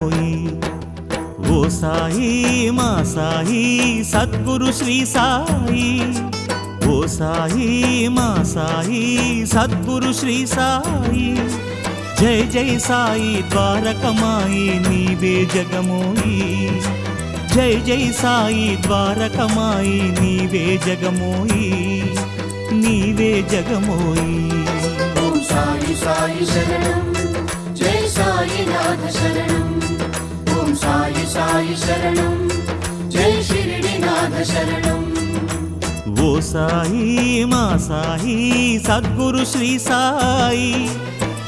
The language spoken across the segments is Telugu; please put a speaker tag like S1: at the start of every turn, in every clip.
S1: ఓ సాయి మా సాయి సద్గురు శ్రీ సాయి, ఓ సాయి మా సాయి సద్గురు శ్రీ సాయి, జై జై సాయి ద్వారకమాయి నీవే జగమోయి, జై జై సాయి ద్వారకమాయి నీవే జగమోయి, నీవే జగమోయి.
S2: ఓం సాయి సాయి శరణం, జై సాయి నాథ శరణం. ఓం సాయి సాయి శరణం, జై షిరిడి నాథ శరణం.
S1: ఓ సాయి మా సాయి సద్గురు శ్రీ సాయి,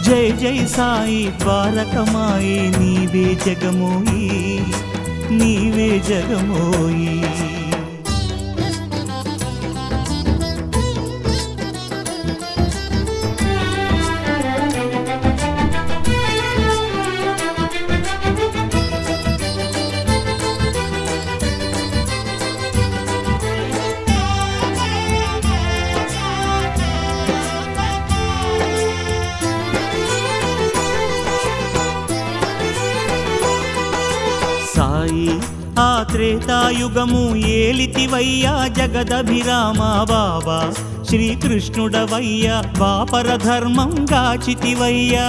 S1: జై జై సాయి ద్వారకమాయి నీవే జగమోయి, నీవే జగమోయి. సాయి ఆ త్రేతాయుగము ఏలితివయ్యా జగదభిరామ బాబా, శ్రీకృష్ణుడవయ్యా ద్వాపర ధర్మం గాచితివయ్యా.